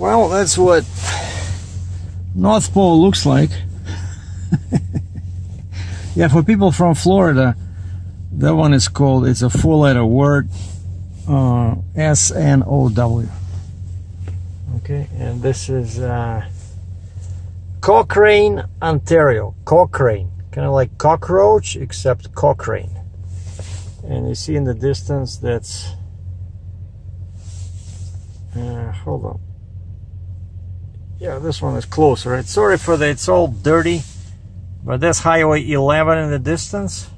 Well, that's what North Pole looks like. Yeah, for people from Florida, that one is called, it's a 4-letter word, S-N-O-W. Okay, and this is Cochrane, Ontario. Cochrane, kind of like cockroach, except Cochrane. And you see in the distance that's, hold on. Yeah, this one is closer. Right? Sorry for that, it's all dirty. But that's Highway 11 in the distance.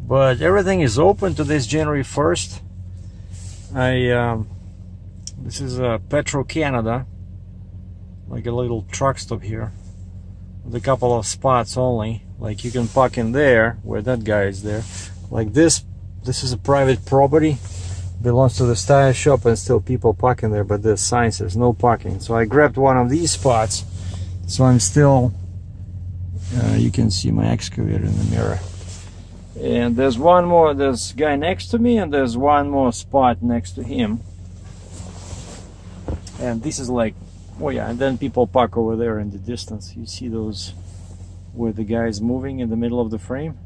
But everything is open to this January 1st. This is Petro Canada, like a little truck stop here, with a couple of spots only. Like you can park in there, where that guy is there. Like this is a private property, belongs to the style shop, and still people parking there. But the sign says no parking. So I grabbed one of these spots. So I'm still. You can see my excavator in the mirror. And there's one more, there's guy next to me, and there's one more spot next to him. And this is like, oh yeah, and then people park over there in the distance. You see those where the guy is moving in the middle of the frame?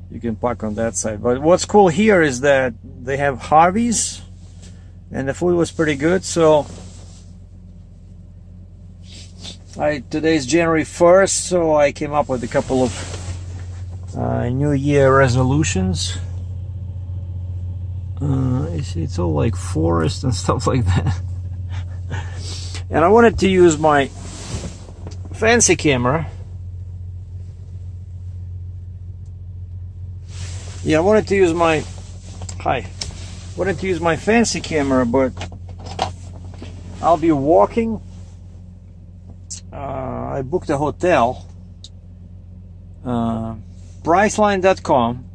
You can park on that side. But what's cool here is that they have Harveys, and the food was pretty good. So today's January 1st, so I came up with a couple of New Year resolutions. It's all like forest and stuff like that. And I wanted to use my fancy camera. Yeah, I wanted to use my fancy camera, but I'll be walking. I booked a hotel, Priceline.com.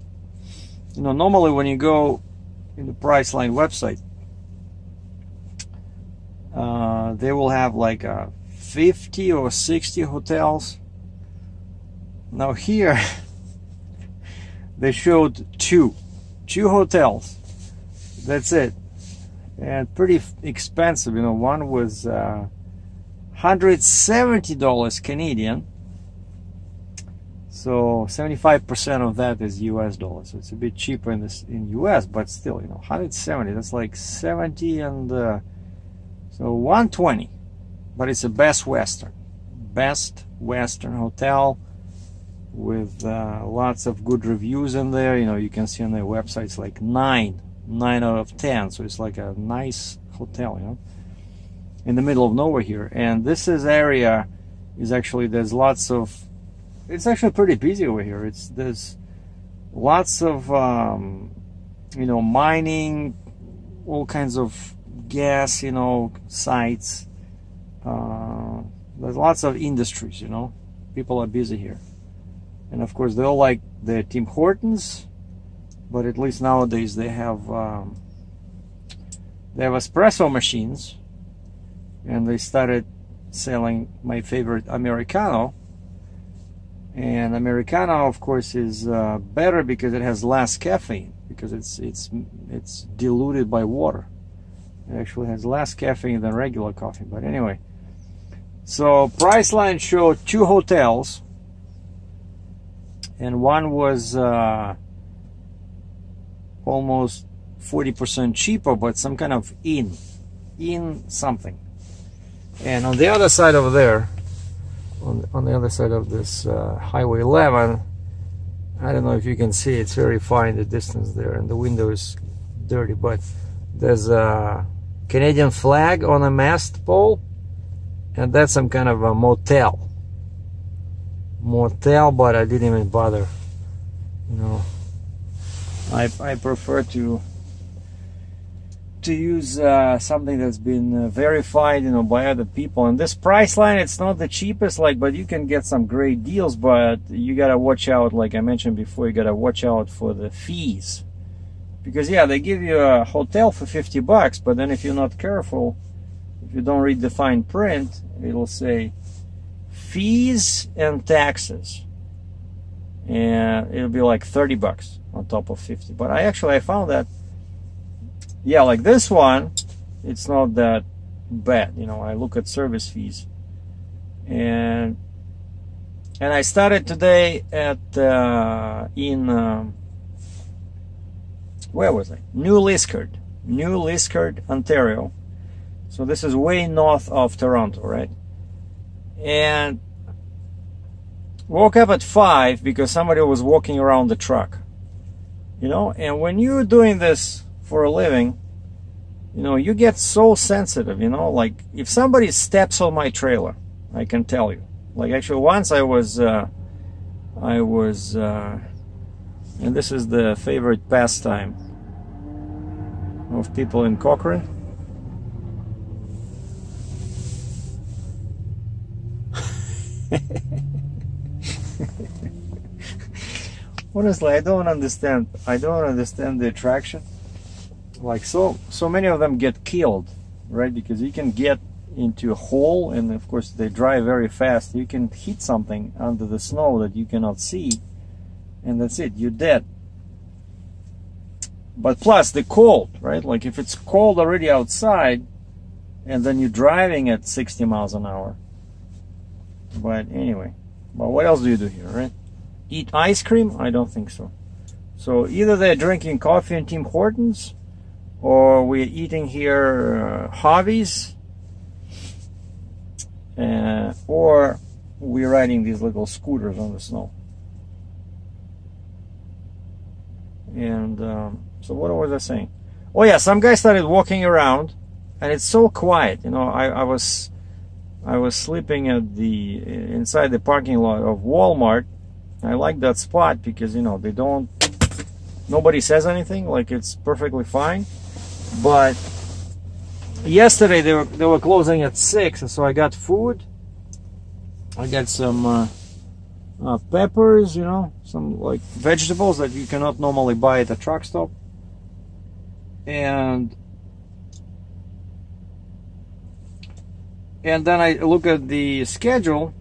You know, normally when you go in the Priceline website, they will have like 50 or 60 hotels. Now here they showed two hotels. That's it, and pretty expensive. You know, one was $170 Canadian, so 75% of that is US dollars. So it's a bit cheaper in US, but still, you know, 170, that's like 70, and so 120. But it's a Best Western hotel with lots of good reviews in there. You know, you can see on their website it's like 9 out of 10, so it's like a nice hotel, you know, in the middle of nowhere here. And this area is actually, there's lots of, it's actually pretty busy over here. There's lots of you know, mining, all kinds of gas, you know, sites. There's lots of industries, you know, people are busy here. And of course they all like their Tim Hortons, but at least nowadays they have espresso machines. And they started selling my favorite Americano. And Americano, of course, is better because it has less caffeine, because it's diluted by water. It actually has less caffeine than regular coffee. But anyway, so Priceline showed two hotels, and one was almost 40% cheaper, but some kind of in something. And on the other side over there, on the other side of this Highway 11, I don't know if you can see, it's very far in the distance there, and the window is dirty, but there's a Canadian flag on a mast pole, and that's some kind of a motel, but I didn't even bother. You know, I prefer to use something that's been verified, you know, by other people. And this Priceline, it's not the cheapest, like, but you can get some great deals. But you gotta watch out, like I mentioned before, you gotta watch out for the fees, because yeah, they give you a hotel for $50, but then if you're not careful, if you don't read the fine print, it'll say fees and taxes, and it'll be like $30 on top of 50. But I found that, yeah, like this one, it's not that bad. You know, I look at service fees, and I started today at where was I? New Liskeard, Ontario. So this is way north of Toronto, right? And woke up at 5 because somebody was walking around the truck. You know, and when you're doing this for a living, you know, you get so sensitive, you know, like if somebody steps on my trailer, I can tell you. Like actually once I was, and this is the favorite pastime of people in Cochrane. Honestly, I don't understand the attraction. Like so many of them get killed, right? Because you can get into a hole, and of course they drive very fast. You can hit something under the snow that you cannot see, and that's it, you're dead. But plus the cold, right? Like if it's cold already outside and then you're driving at 60 miles an hour. But anyway, well, what else do you do here, right? Eat ice cream? I don't think so. So either they're drinking coffee in Tim Hortons, or we're eating here hobbies, or we're riding these little scooters on the snow. And so what was I saying? Oh yeah, some guy started walking around, and it's so quiet. You know, I was sleeping at inside the parking lot of Walmart. I like that spot because, you know, nobody says anything, like it's perfectly fine. But yesterday they were closing at 6, and so I got food. I got some peppers, you know, some like vegetables that you cannot normally buy at a truck stop. And then I look at the schedule,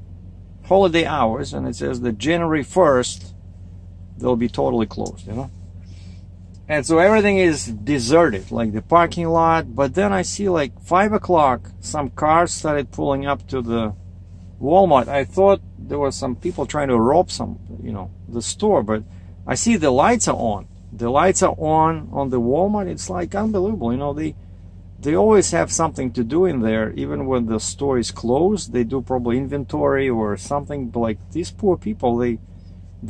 holiday hours, and it says that January 1st they'll be totally closed, you know. And so everything is deserted, like the parking lot. But then I see like 5 o'clock, some cars started pulling up to the Walmart. I thought there was some people trying to rob the store, but I see the lights are on. The lights are on the Walmart. It's like unbelievable, you know. They always have something to do in there, even when the store is closed. They do probably inventory or something. But like these poor people, they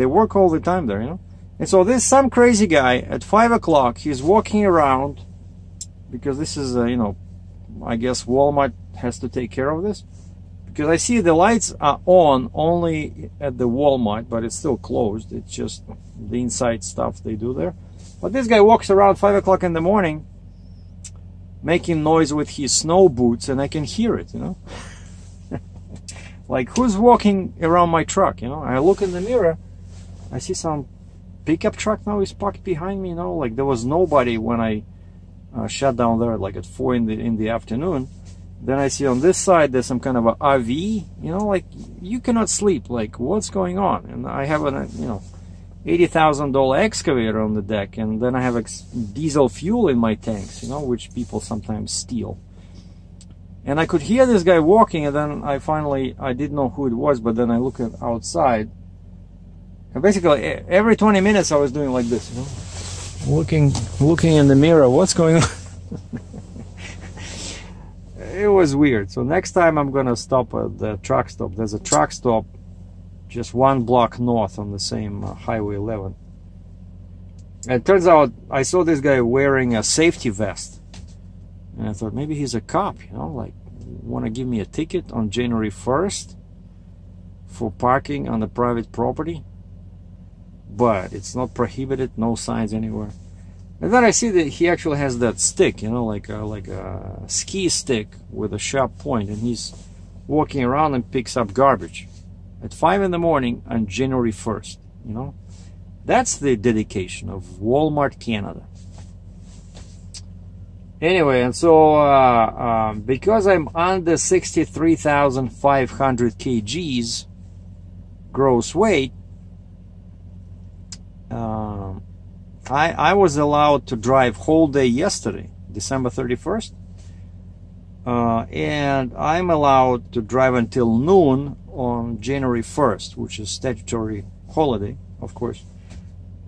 work all the time there, you know. And so there's some crazy guy at 5 o'clock. He's walking around because this is, you know, I guess Walmart has to take care of this. Because I see the lights are on only at the Walmart, but it's still closed. It's just the inside stuff they do there. But this guy walks around 5 o'clock in the morning, making noise with his snow boots, and I can hear it, you know. Like, who's walking around my truck, you know? I look in the mirror, I see some pickup truck now is parked behind me, you know. Like, there was nobody when I shut down there, like at 4 in the afternoon. Then I see on this side there's some kind of a RV, you know, like you cannot sleep. Like, what's going on? And I have a, you know, $80,000 excavator on the deck, and then I have diesel fuel in my tanks, you know, which people sometimes steal. And I could hear this guy walking, and then I didn't know who it was, but then I look at outside, and basically every 20 minutes I was doing like this, you know, looking in the mirror, what's going on? It was weird. So next time I'm gonna stop at the truck stop. There's a truck stop just 1 block north on the same Highway 11. And it turns out I saw this guy wearing a safety vest, and I thought maybe he's a cop, you know, like want to give me a ticket on January 1st for parking on the private property. But it's not prohibited, no signs anywhere. And then I see that he actually has that stick, you know, like a ski stick with a sharp point, and he's walking around and picks up garbage at 5 in the morning on January 1st, you know. That's the dedication of Walmart Canada. Anyway, and so because I'm under 63,500 kgs gross weight, I was allowed to drive whole day yesterday, December 31st. and I'm allowed to drive until noon on January 1st, which is statutory holiday, of course.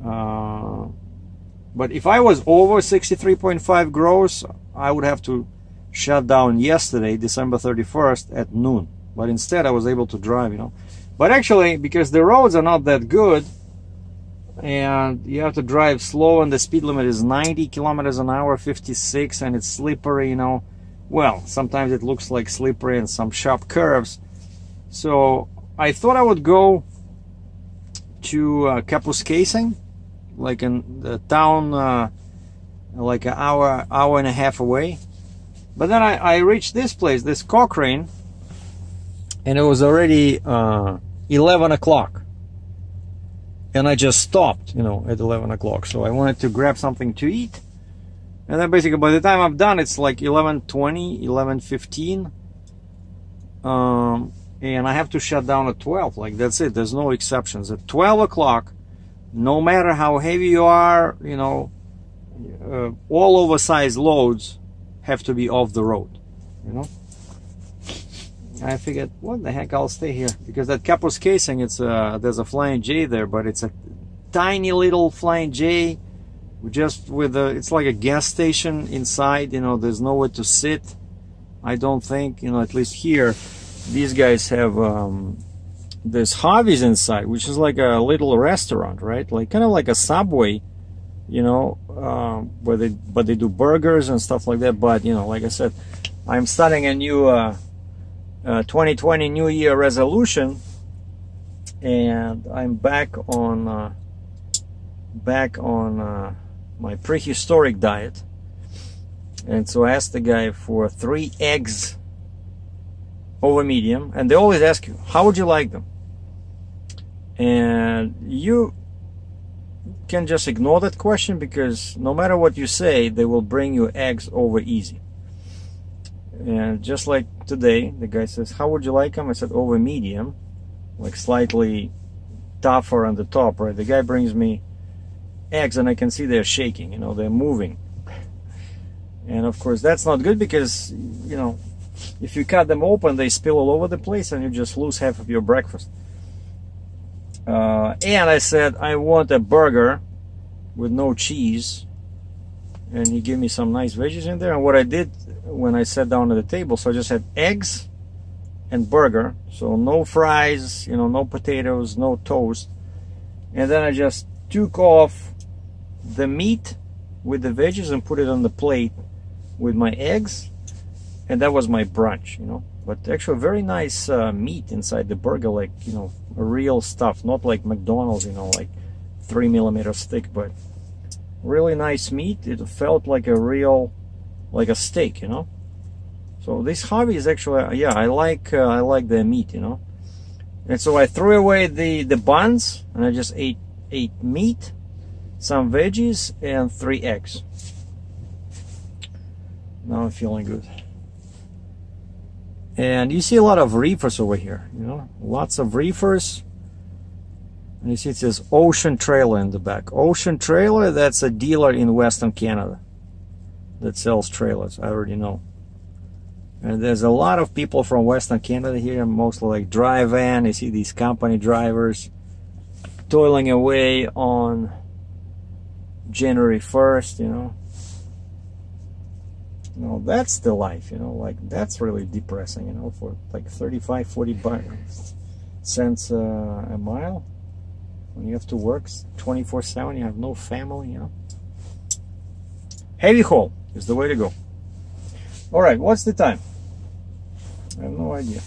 But if I was over 63.5 gross, I would have to shut down yesterday, December 31st at noon. But instead I was able to drive, you know. But actually, because the roads are not that good, and you have to drive slow, and the speed limit is 90 kilometers an hour, 56, and it's slippery, you know. Well, sometimes it looks like slippery and some sharp curves. So I thought I would go to Cochrane, like in the town, like an hour and a half away. But then I reached this place, this Cochrane, and it was already 11 o'clock. And I just stopped, you know, at 11 o'clock. So I wanted to grab something to eat. And then basically by the time I'm done, it's like 11:20, 11:15. And I have to shut down at 12. Like, that's it. There's no exceptions. At 12 o'clock, no matter how heavy you are, you know, all oversized loads have to be off the road, you know. I figured, what the heck, I'll stay here, because that Capos casing, it's there's a Flying J there, but it's a tiny little Flying J, just with a, it's like a gas station inside, you know. There's nowhere to sit, I don't think, you know, at least here. These guys have there's Harvey's inside, which is like a little restaurant, right? Like kind of like a Subway, you know, where they do burgers and stuff like that. But you know, like I said, I'm starting a new 2020 New Year resolution, and I'm back on my prehistoric diet. And so I asked the guy for 3 eggs over medium, and they always ask you, how would you like them? And you can just ignore that question, because no matter what you say, they will bring you eggs over easy. And just like today, the guy says, how would you like them? I said over medium, like slightly tougher on the top, right? The guy brings me eggs, and I can see they're shaking, you know, they're moving. And of course that's not good, because, you know, if you cut them open, they spill all over the place, and you just lose half of your breakfast. And I said, I want a burger with no cheese. And he gave me some nice veggies in there. And what I did when I sat down at the table, so I just had eggs and burger. So no fries, you know, no potatoes, no toast. And then I just took off the meat with the veggies and put it on the plate with my eggs. And that was my brunch, you know. But actually very nice meat inside the burger, like, you know, real stuff, not like McDonald's, you know, like 3mm thick, but really nice meat. It felt like a real, like a steak, you know. So this hobby is actually, yeah, I like the meat, you know. And so I threw away the buns, and I just ate meat, some veggies, and 3 eggs. Now I'm feeling good. And you see a lot of reefers over here, you know, lots of reefers. And you see it says Ocean Trailer in the back. Ocean Trailer, that's a dealer in Western Canada that sells trailers, I already know. And there's a lot of people from Western Canada here, mostly like dry van. You see these company drivers toiling away on January 1st, you know. You know, that's the life, you know, like that's really depressing, you know, for like 35-40 cents a mile when you have to work 24/7, you have no family, you know. Heavy haul is the way to go. All right, what's the time? I have no idea,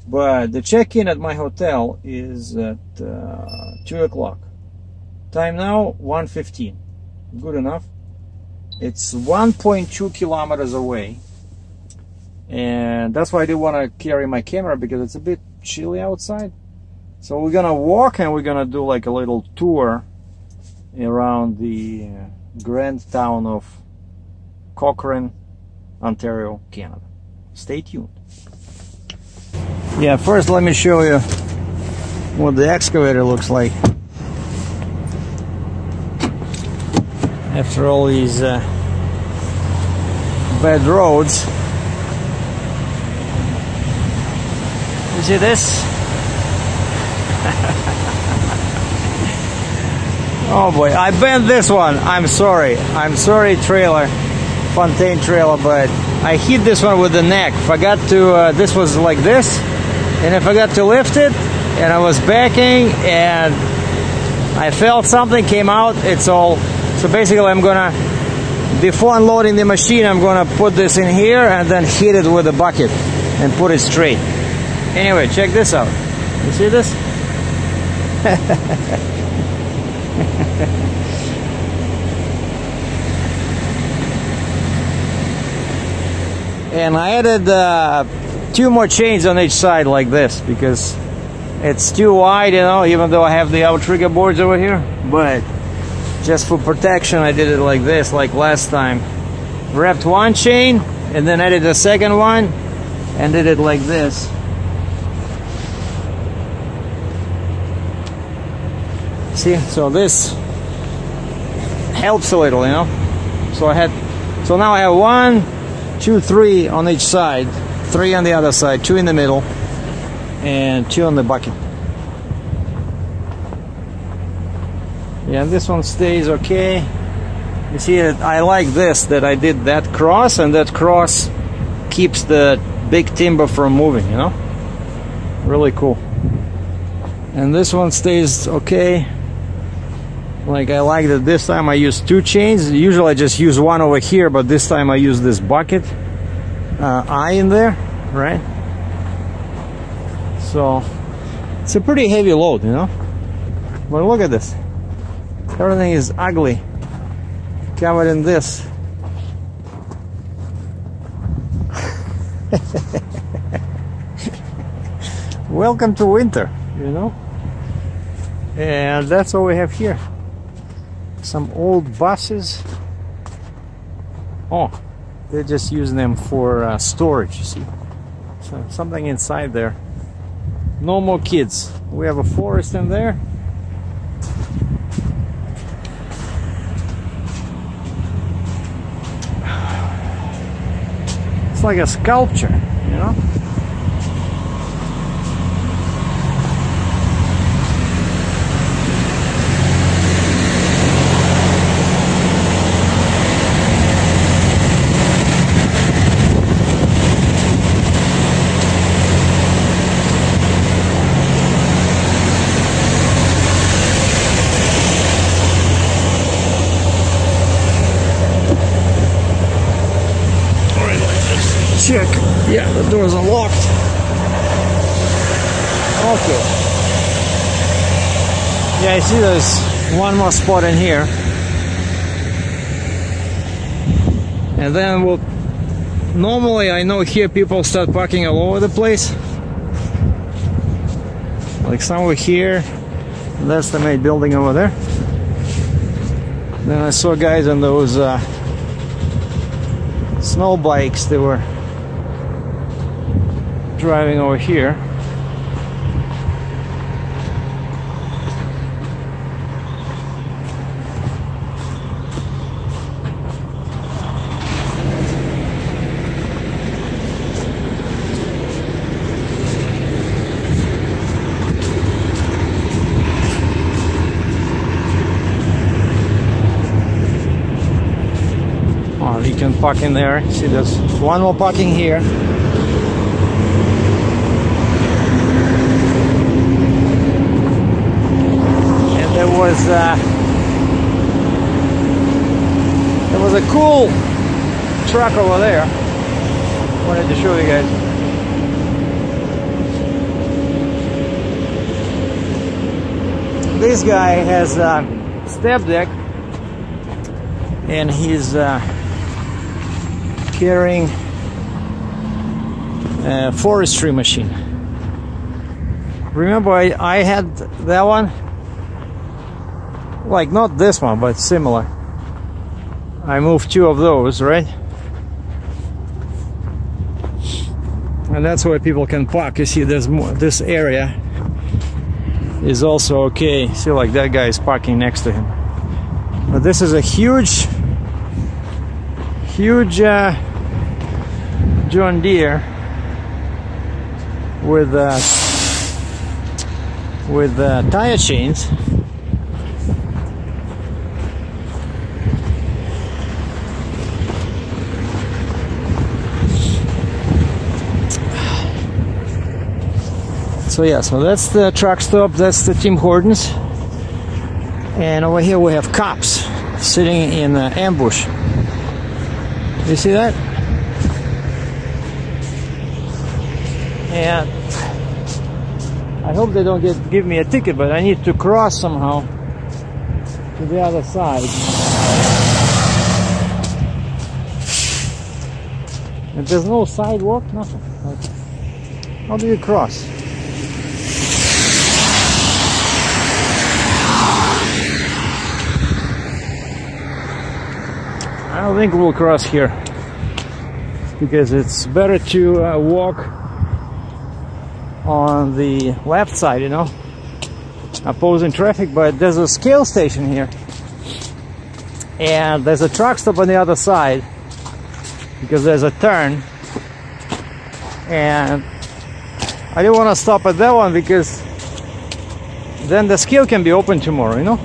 but the check-in at my hotel is at 2 o'clock. Time now 1:15. Good enough. It's 1.2 kilometers away, and that's why I didn't want to carry my camera, because it's a bit chilly outside. So we're gonna walk, and we're gonna do like a little tour around the grand town of Cochrane, Ontario, Canada. Stay tuned. Yeah, first let me show you what the excavator looks like after all these bad roads. see this? Oh boy, I bent this one. I'm sorry trailer, Fontaine trailer, but I hit this one with the neck. Forgot to, this was like this, and I forgot to lift it, and I was backing, and I felt something came out. It's all, so basically I'm gonna, before unloading the machine, I'm gonna put this in here and then hit it with a bucket and put it straight. Anyway, check this out. You see this? And I added 2 more chains on each side like this because it's too wide, you know, even though I have the outrigger boards over here. But just for protection, I did it like this, like last time. Wrapped 1 chain and then added a second one and did it like this. See, so this helps a little, you know. So now I have 1, 2, 3 on each side, 3 on the other side, 2 in the middle, and 2 on the bucket. Yeah, this one stays okay. You see, I like this, that I did that cross, and that cross keeps the big timber from moving, you know. Really cool. And this one stays okay. Like, I like that this time I used 2 chains. Usually I just use 1 over here, but this time I use this bucket eye in there, right? So it's a pretty heavy load, you know. But look at this. Everything is ugly, covered in this. Welcome to winter, you know. And that's all we have here. Some old buses. Oh, they're just using them for storage, you see. So something inside there. No more kids. We have a forest in there. It's like a sculpture, you know. Check. Yeah, the doors are locked. Okay. Yeah, I see there's 1 more spot in here. And then we'll... Normally, I know here people start parking all over the place. Like somewhere here. That's the main building over there. Then I saw guys on those snow bikes. They were driving over here. Oh, you can park in there. See, there's 1 more parking here. There was a cool truck over there. Wanted to show you guys. This guy has a step deck, and he's carrying a forestry machine. Remember, I had that one. Like, not this one, but similar. I moved 2 of those, right? And that's where people can park. You see, there's more. This area is also okay. See, like that guy is parking next to him. But this is a huge John Deere with with tire chains. So yeah, so that's the truck stop, that's the Tim Hortons. And over here we have cops sitting in ambush. You see that? And I hope they don't give me a ticket, but I need to cross somehow to the other side. And there's no sidewalk, nothing. Like, how do you cross? I don't think we'll cross here, because it's better to walk on the left side, you know, opposing traffic. But there's a scale station here, and there's a truck stop on the other side, because there's a turn, and I didn't want to stop at that one, because then the scale can be open tomorrow, you know.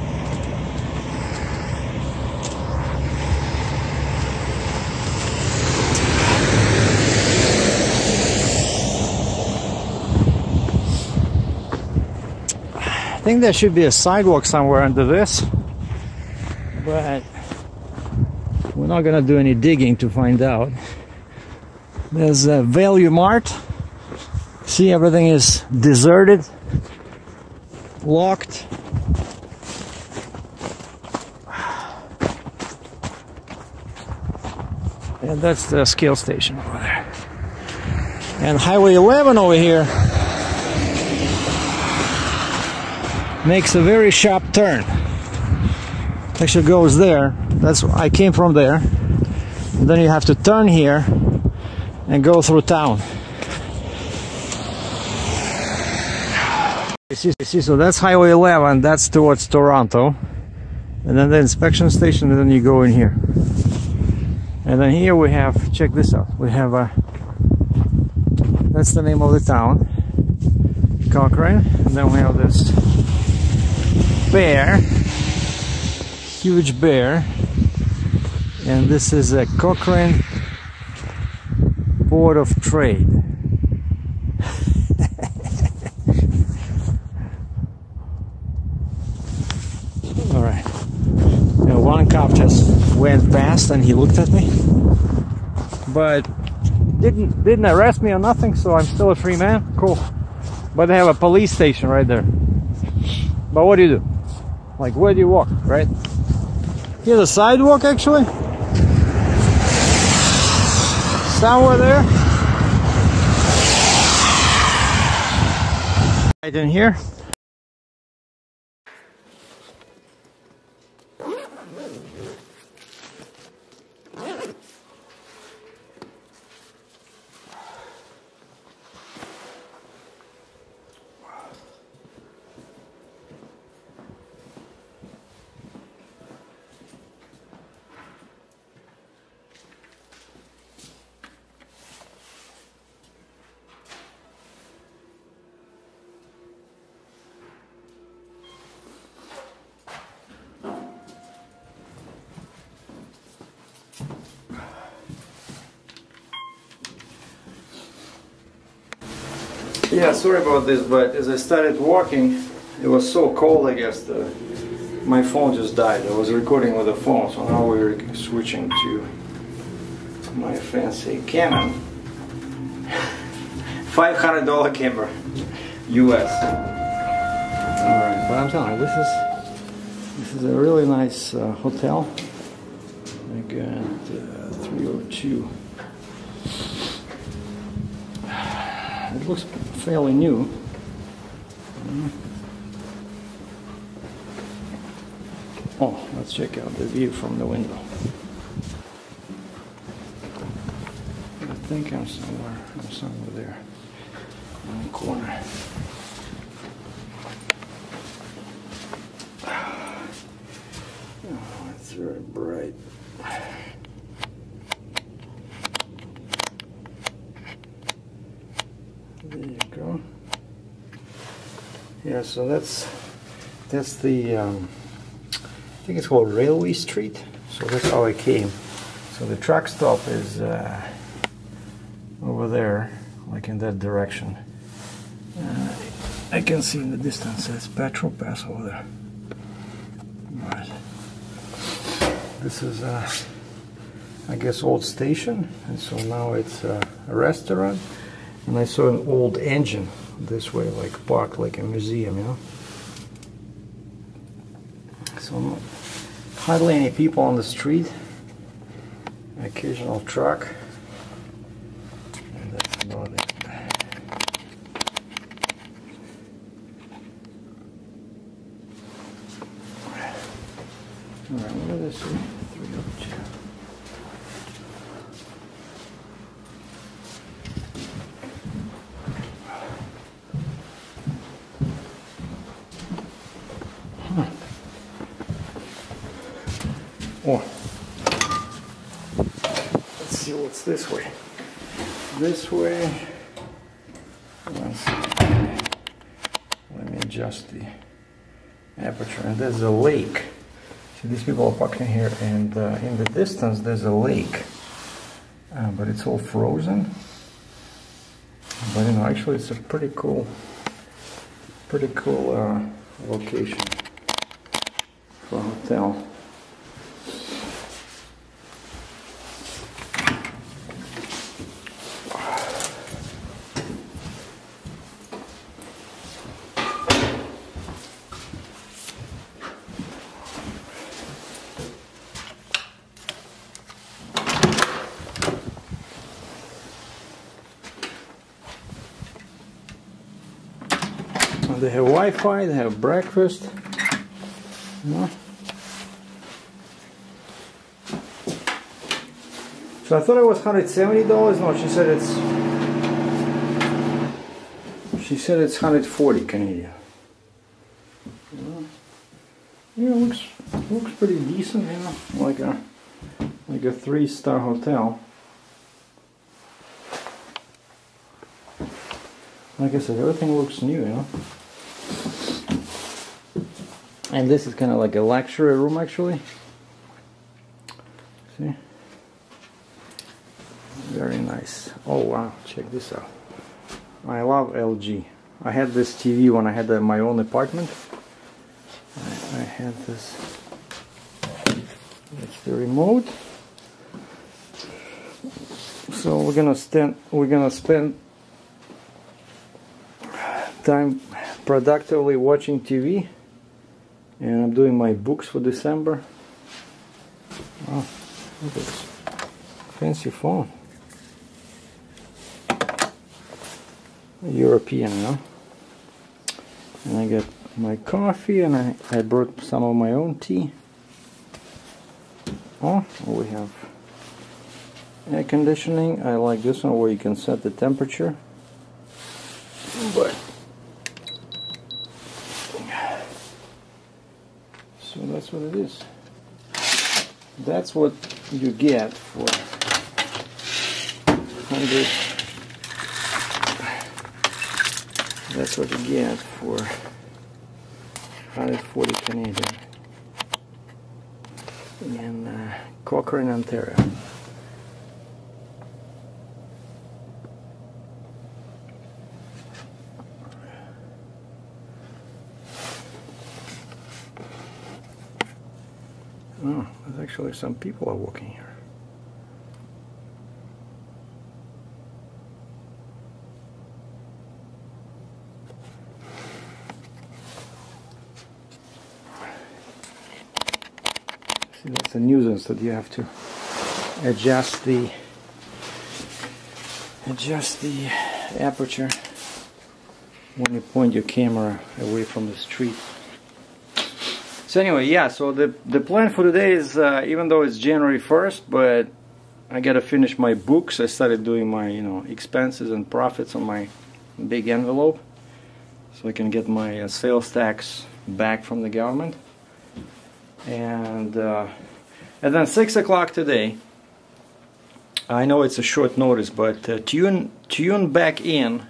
I think there should be a sidewalk somewhere under this, but we're not gonna do any digging to find out. There's a Value Mart. See, everything is deserted, locked. And that's the scale station over there. And Highway 11 over here makes a very sharp turn. Actually goes there. That's I came from there. And then you have to turn here and go through town. You see, so that's Highway 11. That's towards Toronto. And then the inspection station, and then you go in here. And then here we have, check this out. We have a, that's the name of the town, Cochrane. And then we have this bear, huge bear, and this is a Cochrane Board of Trade. All right. Now, one cop just went past and he looked at me, but didn't arrest me or nothing, so I'm still a free man. Cool. But they have a police station right there. But what do you do? Like, where do you walk, right? Here's a sidewalk, actually. Somewhere there. Right in here. Yeah, sorry about this, but as I started walking, it was so cold, I guess my phone just died. I was recording with the phone, so now we're switching to my fancy Canon. $500 camera, US. Alright, but I'm telling you, this is a really nice hotel. I got 302. It looks fairly new. Oh, let's check out the view from the window. I think I'm somewhere there in the corner. Oh, it's very bright. There you go. Yeah, so that's the I think it's called Railway Street. So that's how I came. So the truck stop is over there, like in that direction. I can see in the distance it's Petrol Pass over there. Right. This is I guess old station, and so now it's a restaurant. And I saw an old engine this way, like parked like a museum, you know. So hardly any people on the street. Occasional truck. And that's about it. Alright, what did I see? 302. Oh, let's see what's this way. This way. Let me adjust the aperture. And there's a lake. See, these people are parking here, and in the distance there's a lake, but it's all frozen. But you know, actually, it's a pretty cool location for a hotel. They have Wi-Fi, they have breakfast. Yeah. So I thought it was $170. No, she said it's 140 Canadian. Yeah, looks pretty decent, you know, like a 3-star hotel. Like I said, everything looks new, you know. And this is kind of like a luxury room, actually. See? Very nice. Oh wow, check this out. I love LG. I had this TV when I had my own apartment. I had this. That's the remote. So we're gonna spend time productively watching TV. And I'm doing my books for December. Oh, look at this fancy phone. European, you know. And I got my coffee, and I brought some of my own tea. Oh, we have air conditioning. I like this one where you can set the temperature. But so that's what it is. That's what you get for 100. That's what you get for 140 Canadian in Cochrane, Ontario. Oh, there's actually some people are walking here. See, that's a nuisance that you have to adjust the aperture when you point your camera away from the street. So anyway, yeah, so the plan for today is, even though it's January 1st, but I gotta finish my books. I started doing my, you know, expenses and profits on my big envelope, so I can get my sales tax back from the government. And then 6 o'clock today, I know it's a short notice, but tune back in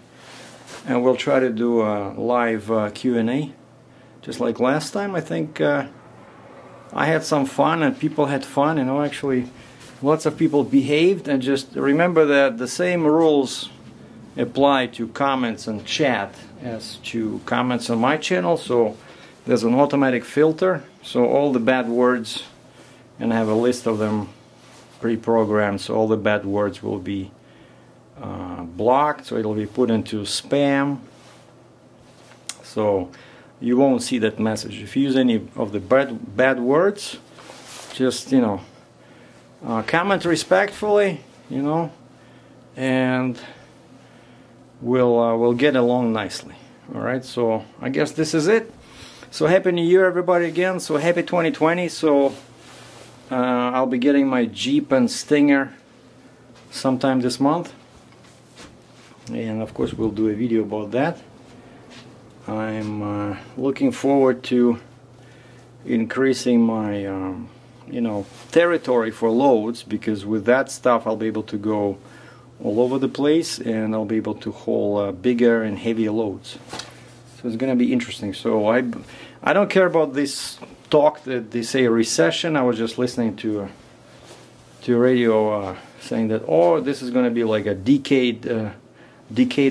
and we'll try to do a live Q&A just like last time. I think I had some fun and people had fun, you know. Actually lots of people behaved, and just remember that the same rules apply to comments and chat as to comments on my channel. So there's an automatic filter, so all the bad words, and I have a list of them pre-programmed, so all the bad words will be blocked, so it'll be put into spam, so you won't see that message. If you use any of the bad words, just, you know, comment respectfully, you know, and we'll get along nicely. Alright, so I guess this is it. So happy New Year everybody again. So happy 2020. So I'll be getting my Jeep and Stinger sometime this month, and of course we'll do a video about that. I'm looking forward to increasing my you know, territory for loads, because with that stuff I'll be able to go all over the place, and I'll be able to haul bigger and heavier loads. So it's gonna be interesting. So I don't care about this talk that they say recession. I was just listening to radio saying that, oh, this is gonna be like a decade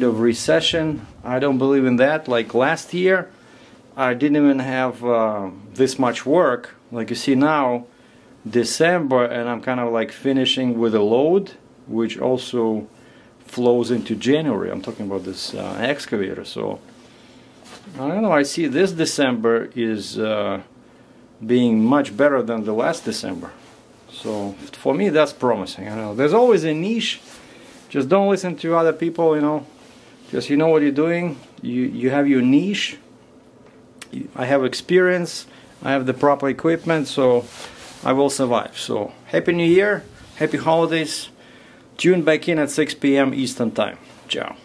of recession. I don't believe in that. Like last year I didn't even have this much work like you see now, December, and I'm kind of like finishing with a load which also flows into January. I'm talking about this excavator. So I don't know, I see this December is being much better than the last December. So for me that's promising. I know there's always a niche. Just don't listen to other people, you know. Just, you know what you're doing. You have your niche. I have experience. I have the proper equipment, so I will survive. So happy New Year, happy holidays. Tune back in at 6 p.m. Eastern Time. Ciao.